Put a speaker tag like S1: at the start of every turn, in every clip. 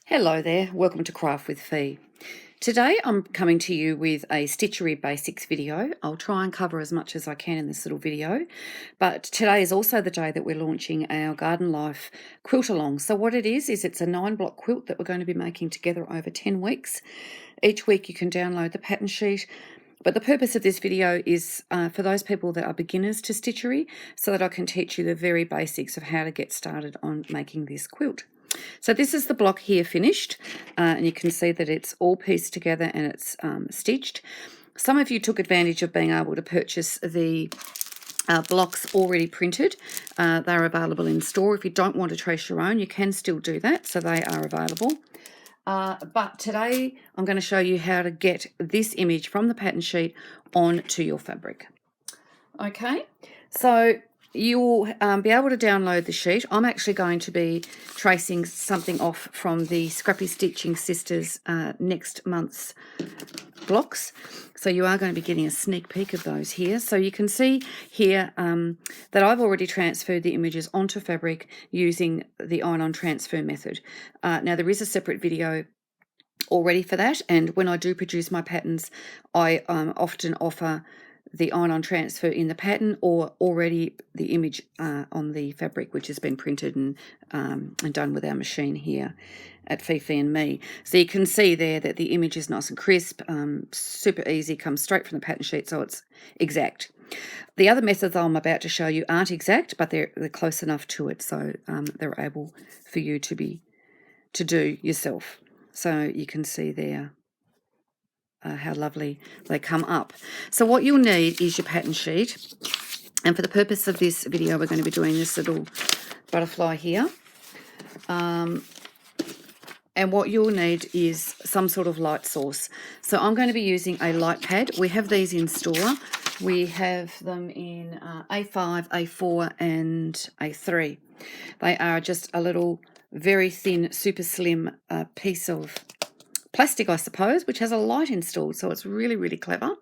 S1: Hello there, welcome to Craft with Fee. Today I'm coming to you with a Stitchery Basics video. I'll try and cover as much as I can in this little video, but today is also the day that we're launching our Garden Life quilt along. So what it is it's a 9-block quilt that we're going to be making together over 10 weeks. Each week you can download the pattern sheet, but the purpose of this video is for those people that are beginners to stitchery, so that I can teach you the very basics of how to get started on making this quilt. So this is the block here finished, and you can see that it's all pieced together and it's stitched. Some of you took advantage of being able to purchase the blocks already printed. They're available in store. If you don't want to trace your own, you can still do that, so they are available. But today I'm going to show you how to get this image from the pattern sheet onto your fabric. Okay, so you'll be able to download the sheet. I'm actually going to be tracing something off from the Scrappy Stitching Sisters next month's blocks. So you are going to be getting a sneak peek of those here. So you can see here that I've already transferred the images onto fabric using the iron-on transfer method. Now there is a separate video already for that, and when I do produce my patterns, I often offer the iron-on transfer in the pattern or already the image on the fabric, which has been printed and done with our machine here at Fifi and Me. So you can see there that the image is nice and crisp, super easy, comes straight from the pattern sheet, so it's exact. The other methods I'm about to show you aren't exact, but they're close enough to it, so they're able for you to do yourself. So you can see there how lovely they come up. So what you'll need is your pattern sheet, and for the purpose of this video we're going to be doing this little butterfly here, and what you'll need is some sort of light source. So I'm going to be using a light pad. We have these in store. We have them in A5, A4 and A3. They are just a little very thin, super slim piece of plastic, I suppose, which has a light installed, so it's really, really clever.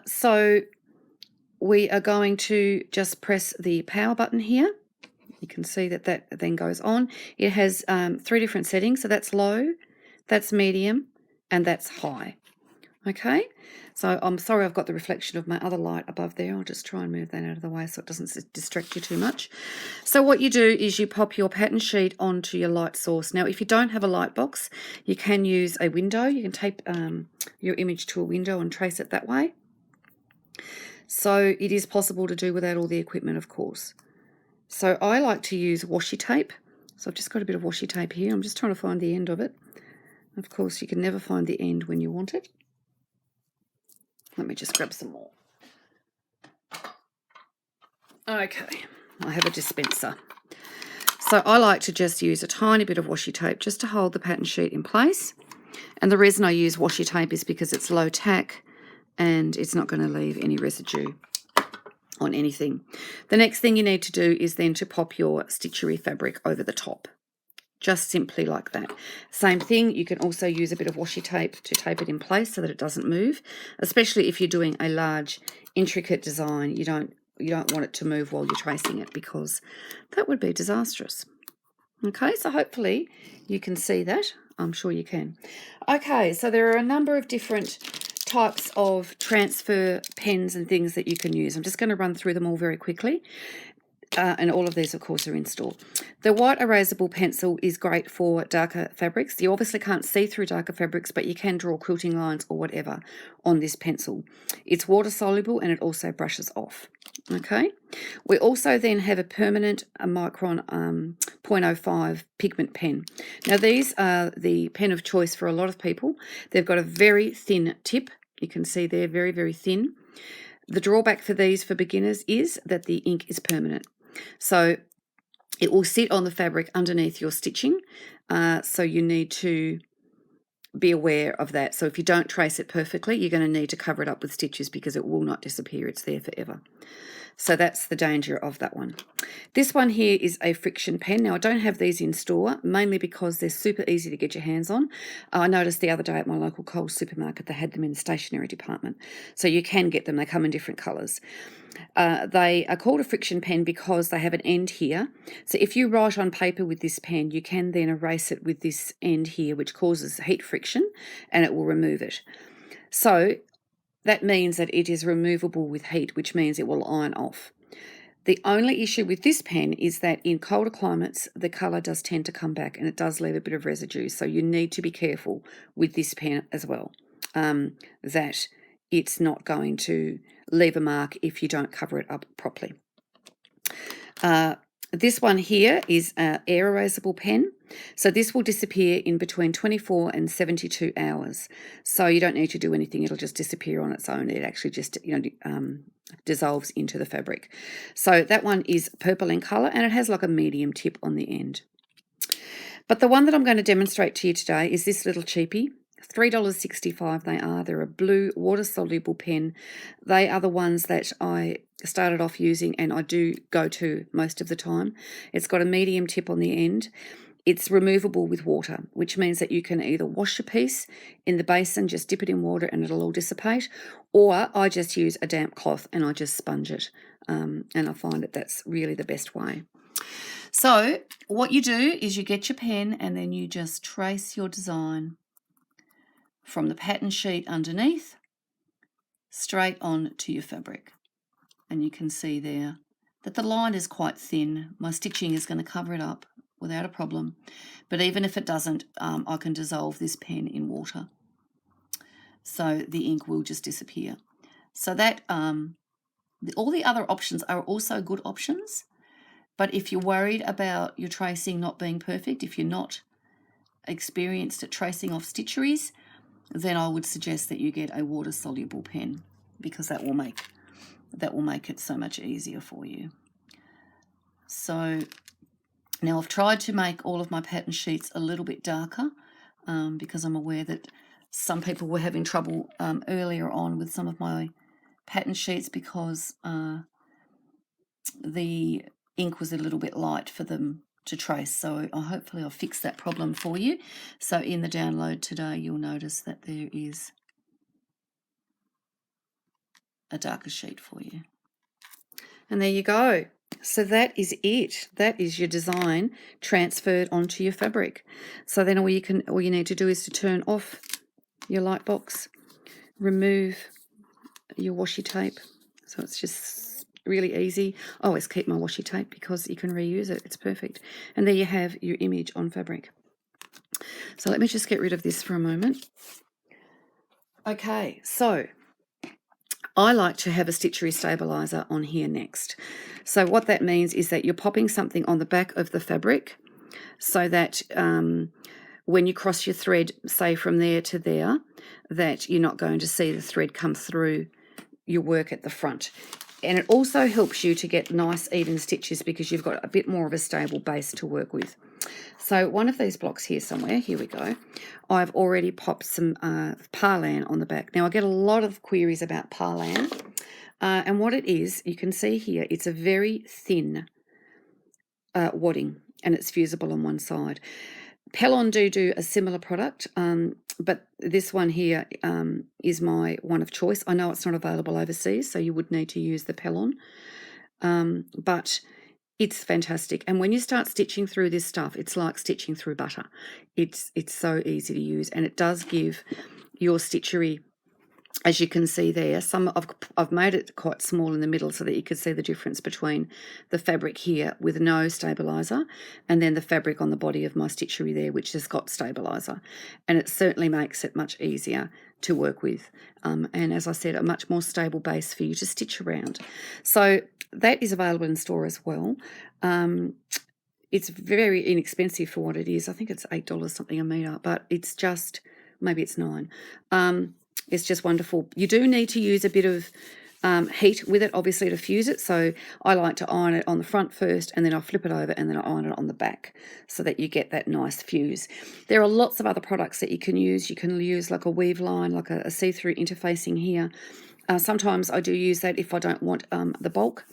S1: So we are going to just press the power button here. You can see that that then goes on. It has 3 different settings, so that's low, that's medium, and that's high. Okay, so I'm sorry I've got the reflection of my other light above there. I'll just try and move that out of the way so it doesn't distract you too much. So what you do is you pop your pattern sheet onto your light source. Now if you don't have a light box, you can use a window. You can tape your image to a window and trace it that way. So it is possible to do without all the equipment, of course. So I like to use washi tape. So I've just got a bit of washi tape here. I'm just trying to find the end of it. Of course, you can never find the end when you want it. Let me just grab some more. Okay, I have a dispenser. So I like to just use a tiny bit of washi tape just to hold the pattern sheet in place. And the reason I use washi tape is because it's low tack and it's not going to leave any residue on anything. The next thing you need to do is then to pop your stitchery fabric over the top. Just simply like that. Same thing, you can also use a bit of washi tape to tape it in place so that it doesn't move, especially if you're doing a large, intricate design. You don't want it to move while you're tracing it, because that would be disastrous. Okay, so hopefully you can see that. I'm sure you can. Okay, so there are a number of different types of transfer pens and things that you can use. I'm just going to run through them all very quickly. And all of these, of course, are in store. The white erasable pencil is great for darker fabrics. You obviously can't see through darker fabrics, but you can draw quilting lines or whatever on this pencil. It's water soluble and it also brushes off. Okay. We also then have a permanent micron 0.05 pigment pen. Now these are the pen of choice for a lot of people. They've got a very thin tip. You can see they're very, very thin. The drawback for these for beginners is that the ink is permanent. So it will sit on the fabric underneath your stitching, so you need to be aware of that. So if you don't trace it perfectly, you're going to need to cover it up with stitches because it will not disappear. It's there forever. So that's the danger of that one. This one here is a friction pen. Now, I don't have these in store, mainly because they're super easy to get your hands on. I noticed the other day at my local Coles supermarket, they had them in the stationery department. So you can get them. They come in different colours. They are called a friction pen because they have an end here. So if you write on paper with this pen, you can then erase it with this end here, which causes heat friction, and it will remove it. So that means that it is removable with heat, which means it will iron off. The only issue with this pen is that in colder climates, the colour does tend to come back and it does leave a bit of residue. So you need to be careful with this pen as well, that it's not going to leave a mark if you don't cover it up properly. This one here is an air erasable pen. So this will disappear in between 24 and 72 hours. So you don't need to do anything. It'll just disappear on its own. It actually just, dissolves into the fabric. So that one is purple in colour and it has like a medium tip on the end. But the one that I'm going to demonstrate to you today is this little cheapie. $3.65 they are. They're a blue water-soluble pen. They are the ones that I started off using and I do go to most of the time. It's got a medium tip on the end. It's removable with water, which means that you can either wash your piece in the basin, just dip it in water and it'll all dissipate, or I just use a damp cloth and I just sponge it. And I find that that's really the best way. So what you do is you get your pen and then you just trace your design from the pattern sheet underneath straight on to your fabric. And you can see there that the line is quite thin. My stitching is going to cover it up without a problem. But even if it doesn't, I can dissolve this pen in water. So the ink will just disappear. So that all the other options are also good options. But if you're worried about your tracing not being perfect, if you're not experienced at tracing off stitcheries, then I would suggest that you get a water-soluble pen because that will make it so much easier for you. So now I've tried to make all of my pattern sheets a little bit darker because I'm aware that some people were having trouble earlier on with some of my pattern sheets because the ink was a little bit light for them to trace. So hopefully I'll fix that problem for you. So in the download today, you'll notice that there is a darker sheet for you. And there you go. So that is it. That is your design transferred onto your fabric. So then all you need to do is to turn off your light box, remove your washi tape. So it's just really easy. I always keep my washi tape because you can reuse it. It's perfect. And there you have your image on fabric. So let me just get rid of this for a moment. Okay, so I like to have a stitchery stabilizer on here next. So what that means is that you're popping something on the back of the fabric so that when you cross your thread, say from there to there, that you're not going to see the thread come through your work at the front. And it also helps you to get nice even stitches because you've got a bit more of a stable base to work with. So one of these blocks here somewhere, here we go, I've already popped some Parlan on the back. Now I get a lot of queries about Parlan and what it is, you can see here, it's a very thin wadding and it's fusible on one side. Pellon do a similar product, but this one here is my one of choice. I know it's not available overseas, so you would need to use the Pellon, but it's fantastic. And when you start stitching through this stuff, it's like stitching through butter. It's so easy to use, and it does give your stitchery, as you can see there, I've made it quite small in the middle so that you can see the difference between the fabric here with no stabilizer and then the fabric on the body of my stitchery there, which has got stabilizer. And it certainly makes it much easier to work with. And as I said, a much more stable base for you to stitch around. So that is available in store as well. It's very inexpensive for what it is. I think it's $8 something a metre, but it's just, maybe it's $9. It's just wonderful. You do need to use a bit of heat with it, obviously, to fuse it. So I like to iron it on the front first, and then I flip it over, and then I iron it on the back so that you get that nice fuse. There are lots of other products that you can use. You can use like a weave line, like a see-through interfacing here. Sometimes I do use that if I don't want the bulk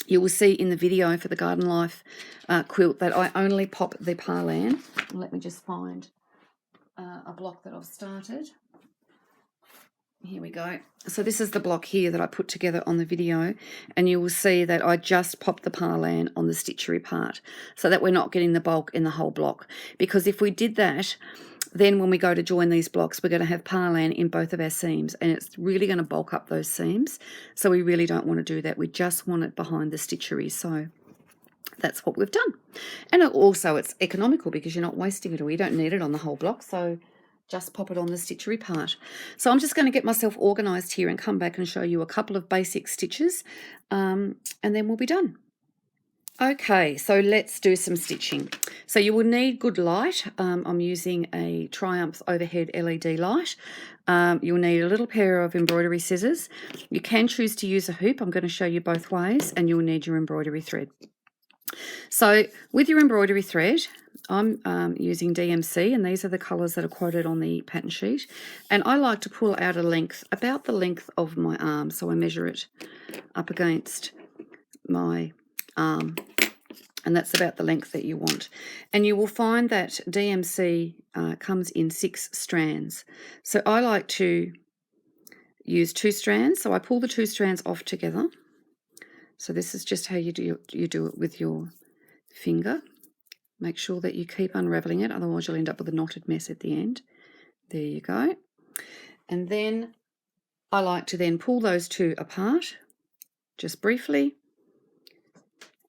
S1: You will see in the video for the Garden Life quilt that I only pop the parlan. Let me just find a block that I've started. Here we go. So this is the block here that I put together on the video, and you will see that I just popped the parlan on the stitchery part so that we're not getting the bulk in the whole block, because if we did that, then when we go to join these blocks, we're going to have parlan in both of our seams, and it's really going to bulk up those seams. So we really don't want to do that. We just want it behind the stitchery. So that's what we've done. And also it's economical because you're not wasting it, or you don't need it on the whole block. So just pop it on the stitchery part. So I'm just going to get myself organised here and come back and show you a couple of basic stitches, and then we'll be done. Okay, so let's do some stitching. So you will need good light. I'm using a Triumph overhead LED light. You'll need a little pair of embroidery scissors. You can choose to use a hoop. I'm going to show you both ways, and you'll need your embroidery thread. So with your embroidery thread, I'm using DMC, and these are the colours that are quoted on the pattern sheet. And I like to pull out a length, about the length of my arm. So I measure it up against my arm, and that's about the length that you want. And you will find that DMC comes in 6 strands. So I like to use 2 strands. So I pull the 2 strands off together. So this is just how you do it with your finger. Make sure that you keep unraveling it, otherwise you'll end up with a knotted mess at the end. There you go. And then I like to then pull those 2 apart, just briefly,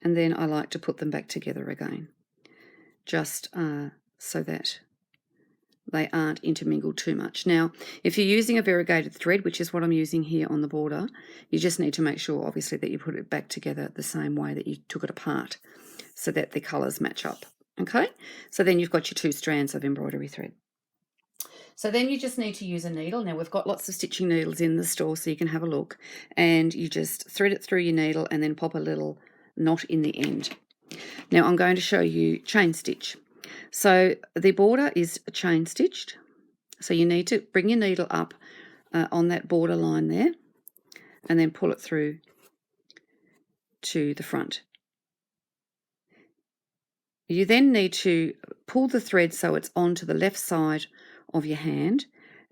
S1: and then I like to put them back together again, just so that they aren't intermingled too much. Now, if you're using a variegated thread, which is what I'm using here on the border, you just need to make sure, obviously, that you put it back together the same way that you took it apart, so that the colours match up. Okay, so then you've got your 2 strands of embroidery thread. So then you just need to use a needle. Now we've got lots of stitching needles in the store, so you can have a look, and you just thread it through your needle and then pop a little knot in the end. Now I'm going to show you chain stitch. So the border is chain stitched, so you need to bring your needle up on that border line there and then pull it through to the front. You then need to pull the thread so it's onto the left side of your hand,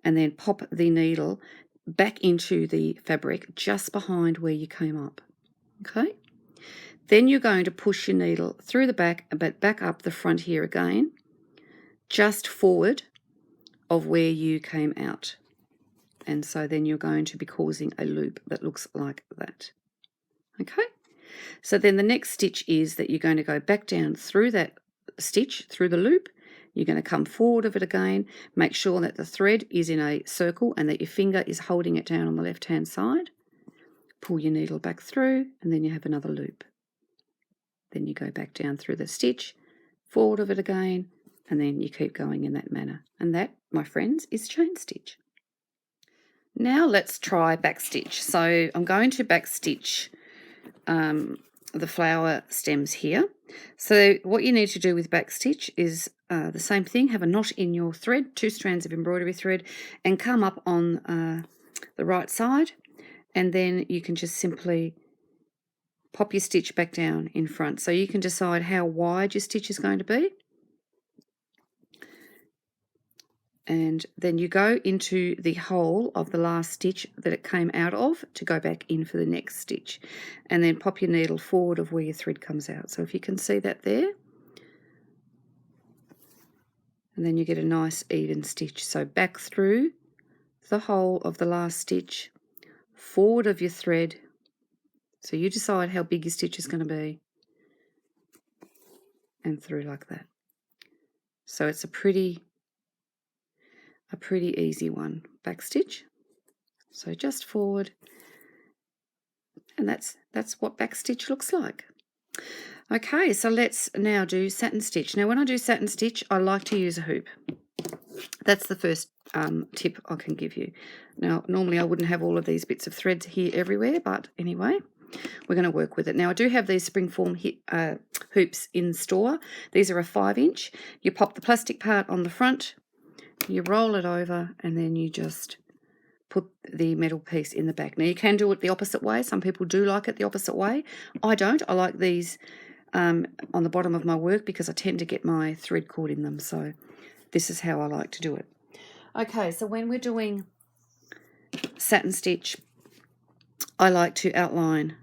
S1: and then pop the needle back into the fabric just behind where you came up. Okay? Then you're going to push your needle through the back, but back up the front here again, just forward of where you came out. And so then you're going to be causing a loop that looks like that. Okay? So then the next stitch is that you're going to go back down through that stitch, through the loop. You're going to come forward of it again. Make sure that the thread is in a circle and that your finger is holding it down on the left-hand side. Pull your needle back through, and then you have another loop. Then you go back down through the stitch, forward of it again, and then you keep going in that manner. And that, my friends, is chain stitch. Now let's try back stitch. So I'm going to back stitch the flower stems here. So what you need to do with back stitch is the same thing. Have a knot in your thread, 2 strands of embroidery thread, and come up on the right side, and then you can just simply pop your stitch back down in front. So you can decide how wide your stitch is going to be. And then you go into the hole of the last stitch that it came out of to go back in for the next stitch. And then pop your needle forward of where your thread comes out. So if you can see that there. And then you get a nice even stitch. So back through the hole of the last stitch, forward of your thread. So you decide how big your stitch is going to be. And through like that. So it's a pretty easy one, back stitch. So just forward, and that's what back stitch looks like. Okay, so let's now do satin stitch. Now when I do satin stitch, I like to use a hoop. That's the first tip I can give you. Now normally I wouldn't have all of these bits of thread here everywhere, but anyway, we're going to work with it. Now I do have these springform hoops in store. These are a 5-inch. You pop the plastic part on the front, you roll it over, and then you just put the metal piece in the back. Now you can do it the opposite way. Some people do like it the opposite way. I don't. I like these on the bottom of my work because I tend to get my thread caught in them. So this is how I like to do it. Okay, so when we're doing satin stitch, I like to outline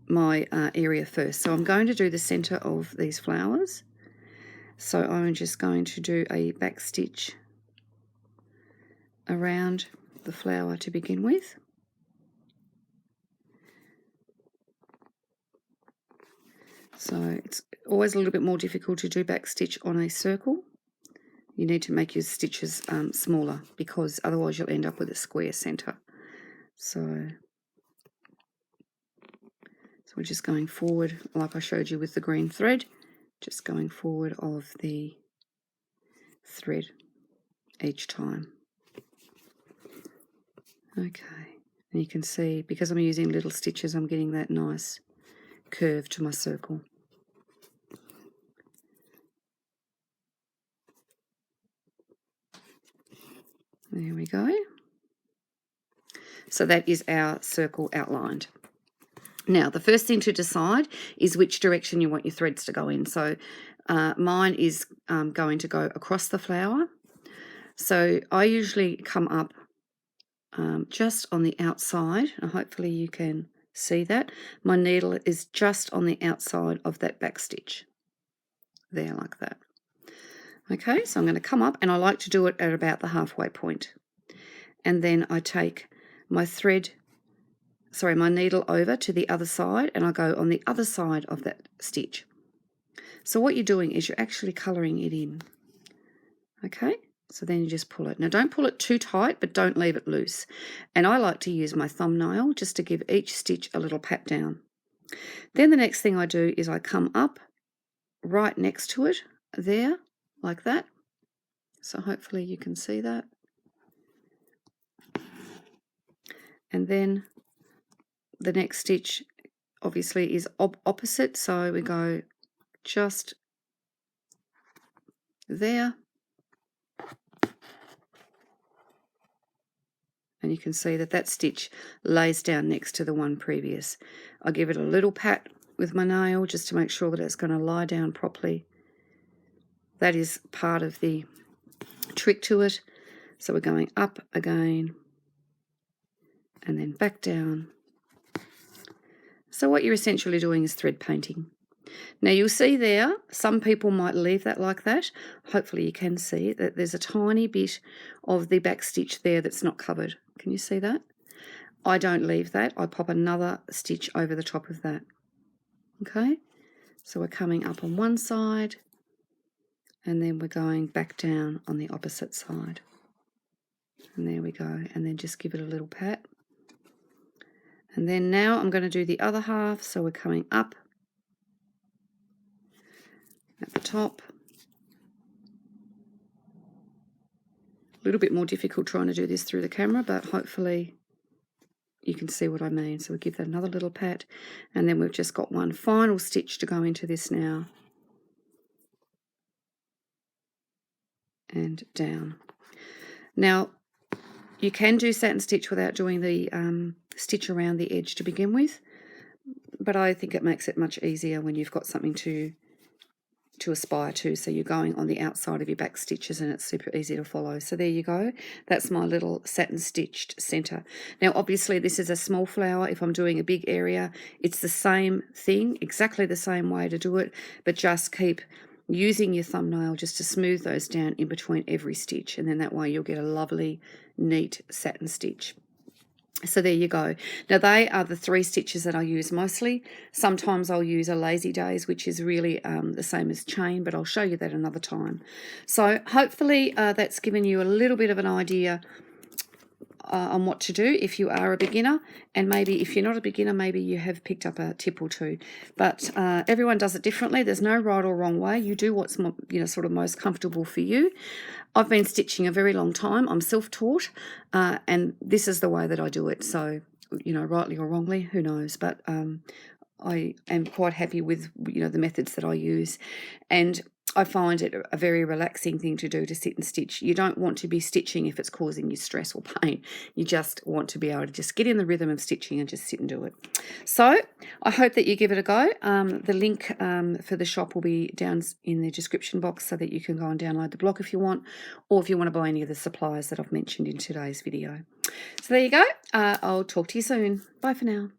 S1: my area first. So I'm going to do the center of these flowers. So I'm just going to do a back stitch around the flower to begin with. So it's always a little bit more difficult to do back stitch on a circle. You need to make your stitches smaller because otherwise you'll end up with a square center. So we're just going forward like I showed you with the green thread, just going forward of the thread each time. Okay, and you can see because I'm using little stitches, I'm getting that nice curve to my circle. There we go. So that is our circle outlined. Now, the first thing to decide is which direction you want your threads to go in. So mine is going to go across the flower. So I usually come up just on the outside, and hopefully you can see that. My needle is just on the outside of that back stitch. There, like that. Okay, so I'm going to come up, and I like to do it at about the halfway point. And then I take my my needle over to the other side, and I go on the other side of that stitch. So what you're doing is you're actually colouring it in. Okay, so then you just pull it. Now don't pull it too tight, but don't leave it loose. And I like to use my thumbnail just to give each stitch a little pat down. Then the next thing I do is I come up right next to it, there, like that. So hopefully you can see that. And then the next stitch obviously is opposite, so we go just there, and you can see that that stitch lays down next to the one previous. I give it a little pat with my nail just to make sure that it's going to lie down properly. That is part of the trick to it. So we're going up again and then back down. So what you're essentially doing is thread painting. Now you'll see there, some people might leave that like that. Hopefully you can see that there's a tiny bit of the back stitch there that's not covered. Can you see that? I don't leave that. I pop another stitch over the top of that. Okay, so we're coming up on one side and then we're going back down on the opposite side. And there we go. And then just give it a little pat. And then now I'm going to do the other half. So we're coming up at the top. A little bit more difficult trying to do this through the camera, but hopefully you can see what I mean. So we give that another little pat, and then we've just got one final stitch to go into this now. And down. Now, you can do satin stitch without doing the stitch around the edge to begin with, but I think it makes it much easier when you've got something to aspire to. So you're going on the outside of your back stitches and it's super easy to follow. So there you go. That's my little satin stitched center. Now obviously this is a small flower. If I'm doing a big area, it's the same thing, exactly the same way to do it, but just keep using your thumbnail just to smooth those down in between every stitch, and then that way you'll get a lovely neat satin stitch. So there you go. Now they are the 3 stitches that I use mostly. Sometimes I'll use a lazy days, which is really the same as chain, but I'll show you that another time. So hopefully that's given you a little bit of an idea on what to do if you are a beginner, and maybe if you're not a beginner, maybe you have picked up a tip or two. But everyone does it differently. There's no right or wrong way. You do what's sort of most comfortable for you. I've been stitching a very long time. I'm self-taught, and this is the way that I do it. So, rightly or wrongly, who knows? But I am quite happy with the methods that I use, and I find it a very relaxing thing to do, to sit and stitch. You don't want to be stitching if it's causing you stress or pain. You just want to be able to just get in the rhythm of stitching and just sit and do it. So I hope that you give it a go. The link for the shop will be down in the description box so that you can go and download the blog if you want, or if you want to buy any of the supplies that I've mentioned in today's video. So there you go. I'll talk to you soon. Bye for now.